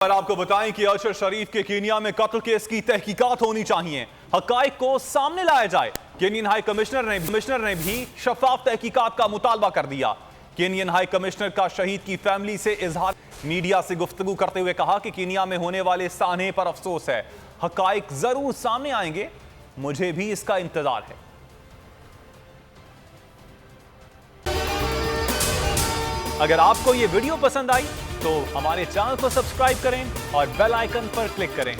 पर आपको बताएं कि अरशद शरीफ के कीनिया में कत्ल केस की तहकीकात होनी चाहिए, हकाइक को सामने लाया जाए। केनियन हाई कमिश्नर ने भी शफाफ तहकीकात का मुतालबा कर दिया। केनियन हाई कमिश्नर का शहीद की फैमिली से इजहार, मीडिया से गुफ्तगू करते हुए कहा कि कीनिया में होने वाले सान्हे पर अफसोस है, हकाइक जरूर सामने आएंगे, मुझे भी इसका इंतजार है। अगर आपको ये वीडियो पसंद आई तो हमारे चैनल को सब्सक्राइब करें और बेल आइकन पर क्लिक करें।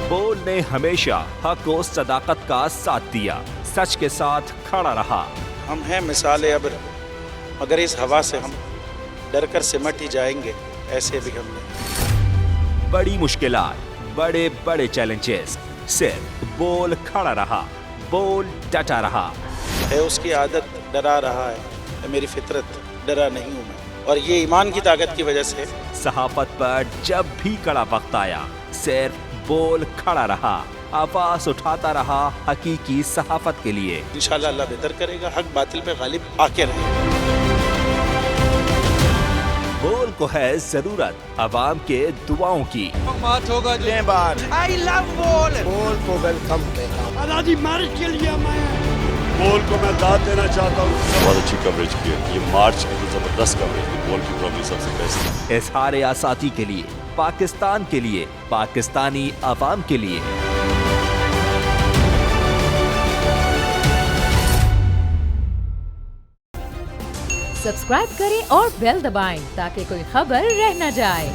बोल ने हमेशा हक और सदाकत का साथ दिया, सच के साथ खड़ा रहा। हम हैं मिसाल अब्र, मगर इस हवा से हम डर कर सिमट ही जाएंगे, ऐसे भी हमने। बड़ी मुश्किलात, बड़े बड़े चैलेंजेस, सिर्फ बोल खड़ा रहा, बोल डटा रहा। है उसकी आदत डरा रहा है, मेरी फितरत डरा नहीं हूँ मैं, और ये ईमान की ताकत की वजह से। सहाफत पर जब भी कड़ा वक्त आया, सिर्फ बोल खड़ा रहा, आवाज उठाता रहा हकीकी सहाफत के लिए। इंशाल्लाह अल्लाह बेहतर करेगा, हक बातिल पे गालिब आके रहे। बोल को है जरूरत अवाम के दुआओं की। होगा आई लव बोल। बोल को वेलकम कहता आजादी मार्च के लिए मैं बोल को मैं दाद देना चाहता हूँ। बहुत अच्छी कवरेज की है, ये मार्च की तो जबरदस्त कवरेज की, बोल की प्रॉब्लम सबसे बेस्ट। इजहार आसादी के लिए, पाकिस्तान के लिए, पाकिस्तानी अवाम के लिए। सब्सक्राइब करें और बेल दबाएं ताकि कोई खबर रह न जाए।